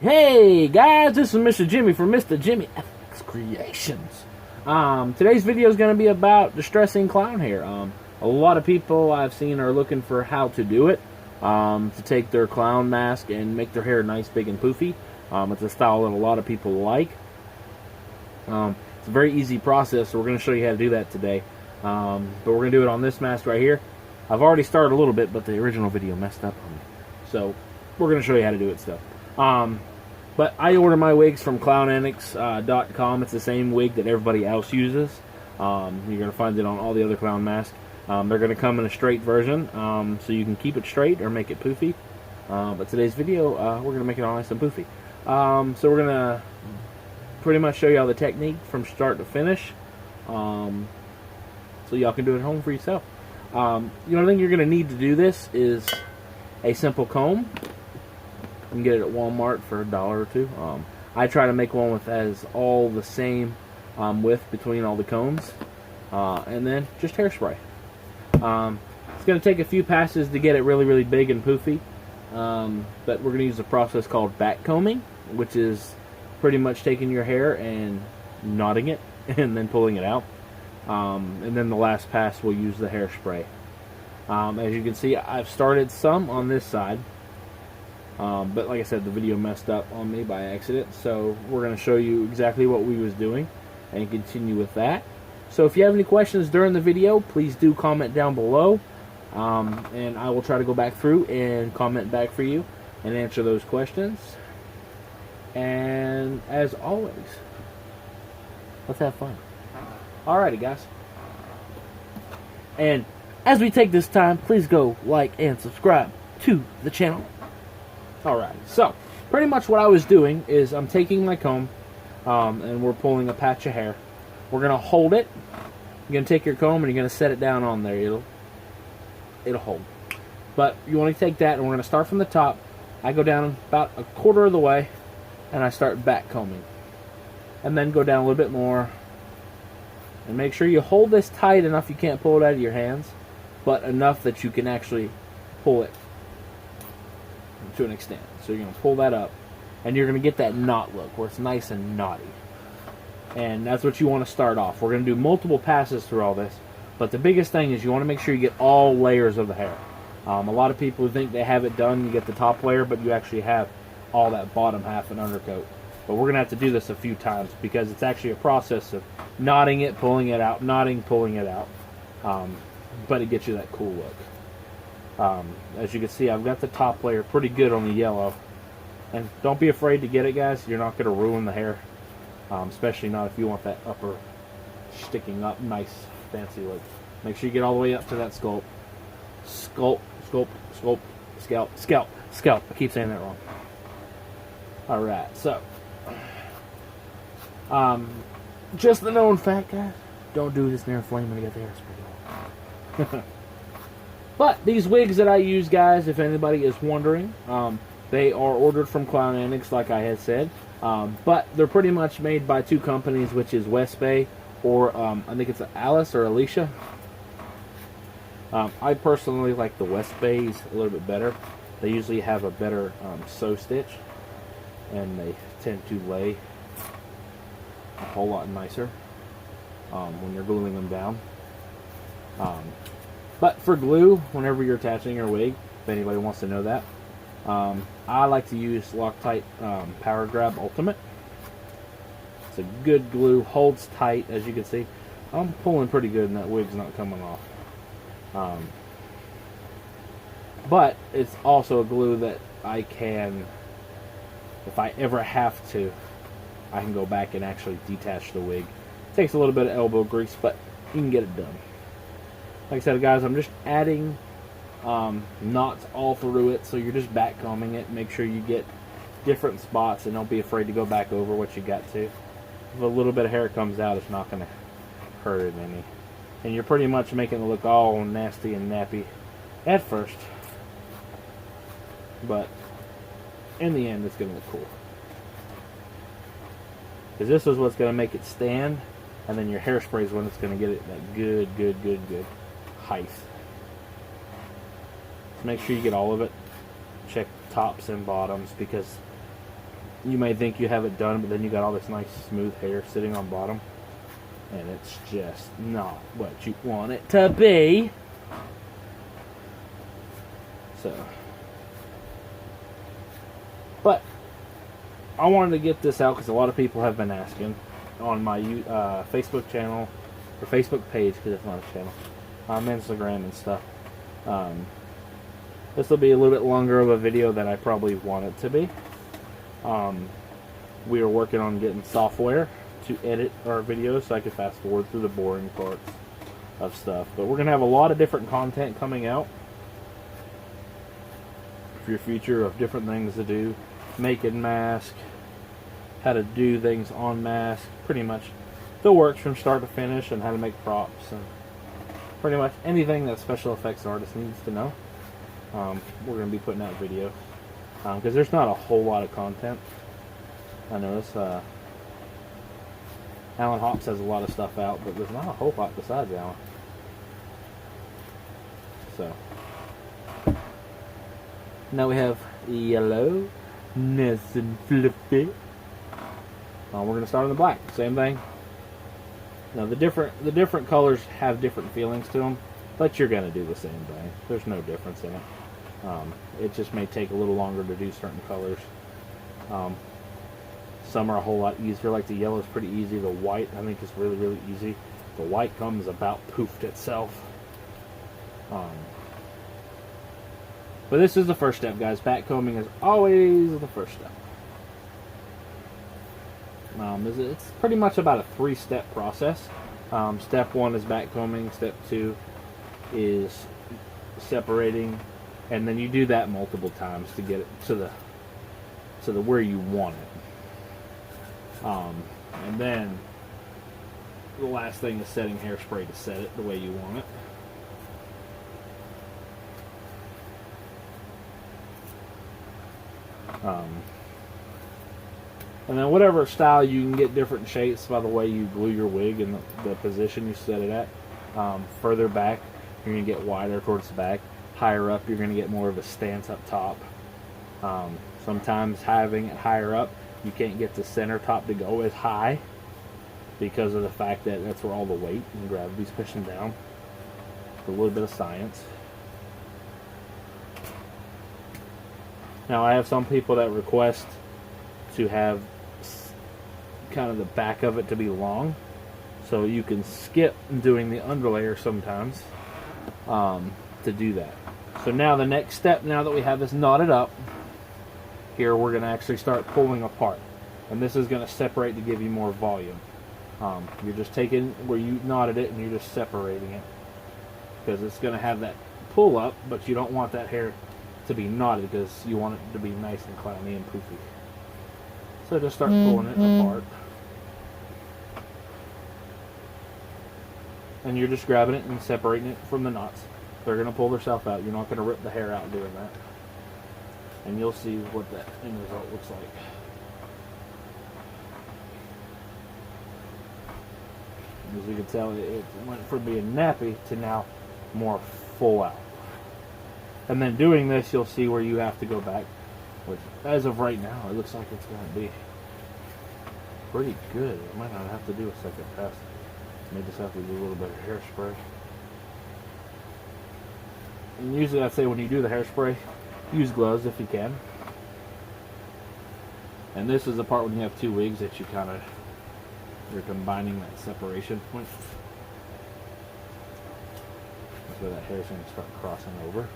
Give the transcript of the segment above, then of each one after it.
Hey guys, this is Mr. Jimmy from Mr. Jimmy FX Creations. Today's video is going to be about distressing clown hair. A lot of people I've seen are looking for how to do it, to take their clown mask and make their hair nice, big, and poofy. It's a style that a lot of people like. It's a very easy process, so we're going to show you how to do that today. But we're going to do it on this mask right here. I've already started a little bit, but the original video messed up on me. So we're going to show you how to do it still. But I order my wigs from clownannex.com. It's the same wig that everybody else uses. You're going to find it on all the other clown masks. They're going to come in a straight version, so you can keep it straight or make it poofy. But today's video, we're going to make it all nice and poofy. So we're going to pretty much show you all the technique from start to finish, so y'all can do it at home for yourself. The only thing you're going to need to do this is a simple comb. You can get it at Walmart for $1 or $2. I try to make one with as all the same width between all the combs, and then just hairspray. It's going to take a few passes to get it really, really big and poofy, but we're going to use a process called back combing, which is pretty much taking your hair and knotting it and then pulling it out. And then the last pass we'll use the hairspray. As you can see, I've started some on this side. But like I said, the video messed up on me by accident, so we're going to show you exactly what we was doing and continue with that. So if you have any questions during the video, please do comment down below, and I will try to go back through and comment back for you and answer those questions. And as always, let's have fun. Alrighty guys, and as we take this time, please go like and subscribe to the channel. Alright, so pretty much what I was doing is I'm taking my comb, and we're pulling a patch of hair. We're going to hold it. You're going to take your comb and you're going to set it down on there. It'll hold. But you want to take that, and we're going to start from the top. I go down about a quarter of the way, and I start back combing. And then go down a little bit more. And make sure you hold this tight enough you can't pull it out of your hands, but enough that you can actually pull it to an extent. So you're going to pull that up, and you're going to get that knot look where it's nice and knotty. And that's what you want to start off. We're going to do multiple passes through all this, but the biggest thing is you want to make sure you get all layers of the hair. A lot of people think they have it done, you get the top layer, but you actually have all that bottom half and undercoat. But we're going to have to do this a few times because it's actually a process of knotting it, pulling it out, knotting, pulling it out. But it gets you that cool look. As you can see, I've got the top layer pretty good on the yellow. And don't be afraid to get it, guys. You're not going to ruin the hair. Especially not if you want that upper sticking up, nice, fancy look. Make sure you get all the way up to that scalp. Scalp. I keep saying that wrong. Alright, so. Just the known fact, guys. Don't do this near a flame when you get the hairspray. But these wigs that I use, guys, if anybody is wondering, they are ordered from Clown Annex, like I had said. But they're pretty much made by two companies, which is West Bay, or I think it's Alice or Alicia. I personally like the West Bays a little bit better. They usually have a better sew stitch, and they tend to lay a whole lot nicer when you're gluing them down. But for glue, whenever you're attaching your wig, if anybody wants to know that, I like to use Loctite Power Grab Ultimate. It's a good glue, holds tight, as you can see. I'm pulling pretty good and that wig's not coming off. But it's also a glue that I can, if I ever have to, I can go back and actually detach the wig. It takes a little bit of elbow grease, but you can get it done. Like I said, guys, I'm just adding knots all through it, so you're just back combing it. Make sure you get different spots, and don't be afraid to go back over what you got to. If a little bit of hair comes out, it's not going to hurt it any. And you're pretty much making it look all nasty and nappy at first. But in the end, it's going to look cool. Because this is what's going to make it stand, and then your hairspray is when it's going to get it that good height. So make sure you get all of it. Check tops and bottoms, because you may think you have it done, but then you got all this nice smooth hair sitting on bottom, and it's just not what you want it to be. So, but I wanted to get this out because a lot of people have been asking on my Facebook channel, or Facebook page, because it's not a channel, on Instagram and stuff. This will be a little bit longer of a video than I probably want it to be. We are working on getting software to edit our videos so I can fast forward through the boring parts of stuff. But we're going to have a lot of different content coming out for your future of different things to do. Making mask, how to do things on mask, pretty much the works from start to finish, and how to make props, and pretty much anything that special effects artist needs to know. We're going to be putting out video because there's not a whole lot of content. I notice Alan Hops has a lot of stuff out, but there's not a whole lot besides Alan. So now we have yellow, nice and fluffy. We're going to start on the black. Same thing. Now the different colors have different feelings to them, but you're going to do the same thing. There's no difference in it. It just may take a little longer to do certain colors. Some are a whole lot easier, like the yellow is pretty easy. The white, I think, is really, really easy. The white comes about poofed itself. But this is the first step, guys. Backcombing is always the first step. It's pretty much about a 3-step process. Step 1 is backcombing. Step 2 is separating, and then you do that multiple times to get it to the where you want it. And then the last thing is setting hairspray to set it the way you want it. And then whatever style, you can get different shapes by the way you glue your wig and the position you set it at. Further back, you're going to get wider towards the back. Higher up, you're going to get more of a stance up top. Sometimes having it higher up, you can't get the center top to go as high because of the fact that that's where all the weight and gravity's pushing down. A little bit of science. Now I have some people that request to have kind of the back of it to be long, so you can skip doing the underlayer sometimes to do that. So now the next step, now that we have this knotted up, here we're going to actually start pulling apart, and this is going to separate to give you more volume. You're just taking where you knotted it and you're just separating it, because it's going to have that pull up, but you don't want that hair to be knotted because you want it to be nice and clammy and poofy. So just start pulling it apart, and you're just grabbing it and separating it from the knots. They're going to pull themselves out. You're not going to rip the hair out doing that. And you'll see what that end result looks like. As you can tell, it went from being nappy to now more full out. And then doing this, you'll see where you have to go back, which as of right now, it looks like it's going to be pretty good. I might not have to do a second pass. I may just have to do a little bit of hairspray. And usually I'd say when you do the hairspray, use gloves if you can. And this is the part when you have two wigs that you're combining that separation point. That's where that hair's going to start crossing over.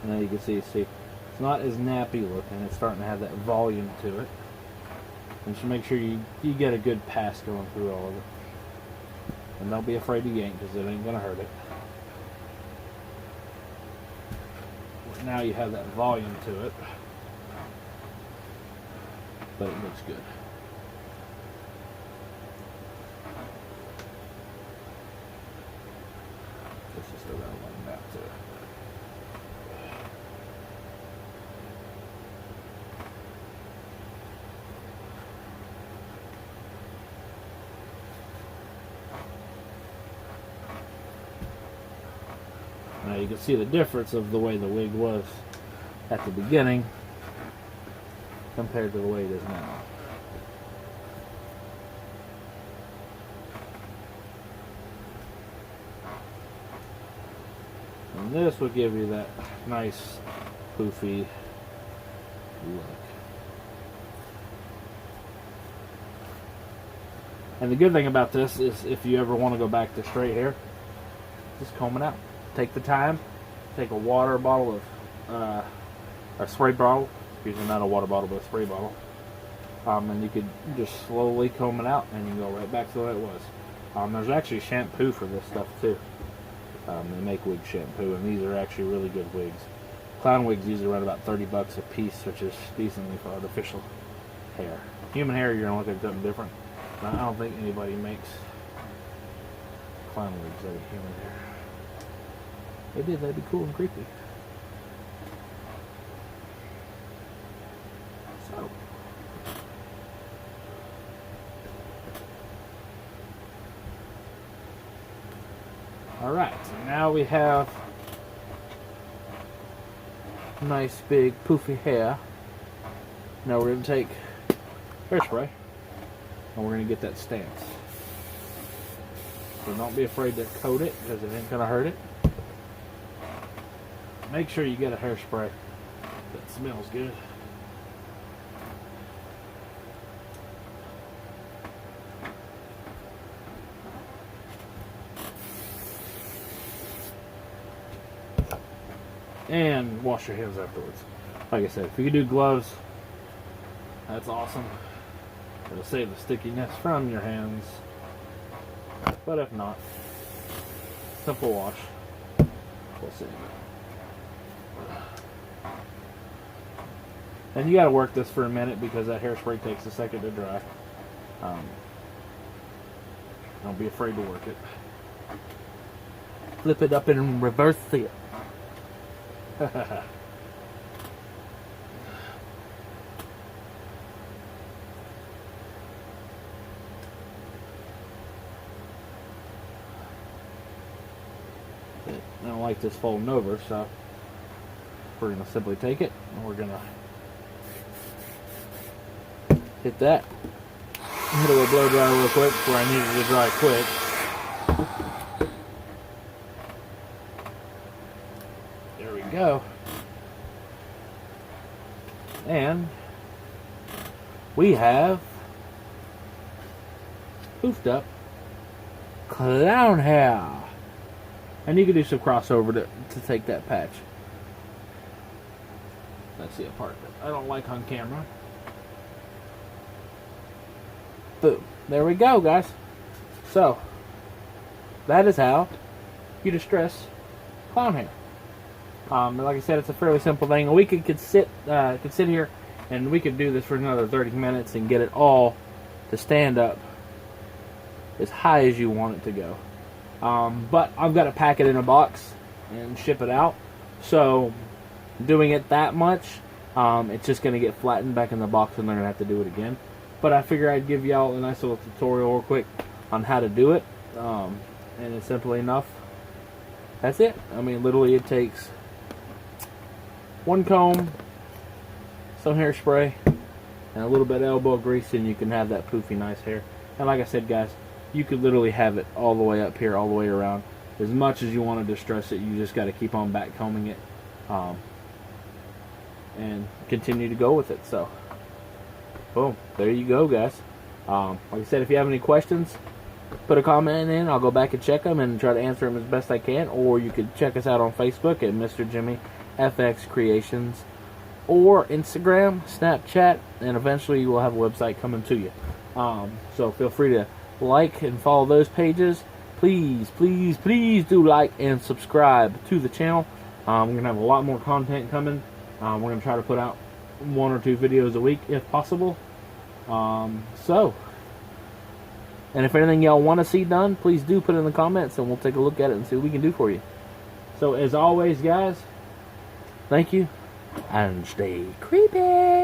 And now you can see, it's not as nappy looking. It's starting to have that volume to it. And so make sure you get a good pass going through all of it. And don't be afraid to yank because it ain't going to hurt it. Now you have that volume to it. But it looks good. Let's just go down like that too. Now you can see the difference of the way the wig was at the beginning compared to the way it is now. And this will give you that nice poofy look. And the good thing about this is if you ever want to go back to straight hair, just comb it out. Take the time, take a water bottle of, a spray bottle, excuse me, not a water bottle, but a spray bottle. And you could just slowly comb it out and you can go right back to the way it was. There's actually shampoo for this stuff too. They make wig shampoo, and these are actually really good wigs. Clown wigs usually run about 30 bucks a piece, which is decently for artificial hair. Human hair, you're gonna look at something different. But I don't think anybody makes clown wigs out of human hair. If they did, that'd be cool and creepy. So. Alright, so now we have nice big poofy hair. Now we're going to take hairspray and we're going to get that stance. So don't be afraid to coat it because it ain't going to hurt it. Make sure you get a hairspray that smells good. And wash your hands afterwards. Like I said, if you can do gloves, that's awesome. It'll save the stickiness from your hands. But if not, simple wash. We'll see. And you gotta work this for a minute because that hairspray takes a second to dry. Don't be afraid to work it. Flip it up and reverse it. I don't like this folding over, so we're going to simply take it and we're going to hit that. Hit it with a blow dryer real quick before I need it to dry quick. There we go. And we have poofed up clown hair. And you can do some crossover to take that patch. That's the part that I don't like on camera. Boom. There we go, guys. So, that is how you distress clown hair. Like I said, it's a fairly simple thing. We could sit here and we could do this for another 30 minutes and get it all to stand up as high as you want it to go. But I've got to pack it in a box and ship it out. So doing it that much, it's just going to get flattened back in the box and they're going to have to do it again. But I figure I'd give y'all a nice little tutorial real quick on how to do it. And it's simply enough. That's it. I mean, literally it takes one comb, some hairspray, and a little bit of elbow grease, and you can have that poofy nice hair. And like I said, guys, you could literally have it all the way up here, all the way around. As much as you want to distress it, you just got to keep on back combing it and continue to go with it. So, boom, there you go, guys. Like I said, if you have any questions, put a comment in. I'll go back and check them and try to answer them as best I can. Or you could check us out on Facebook at Mr. Jimmy FX Creations, or Instagram, Snapchat, and eventually we'll have a website coming to you. So feel free to like and follow those pages. Please, please, please do like and subscribe to the channel. We're going to have a lot more content coming. We're going to try to put out 1 or 2 videos a week if possible. And if anything y'all want to see done, please do put it in the comments and we'll take a look at it and see what we can do for you. So as always, guys, thank you, and stay creepy.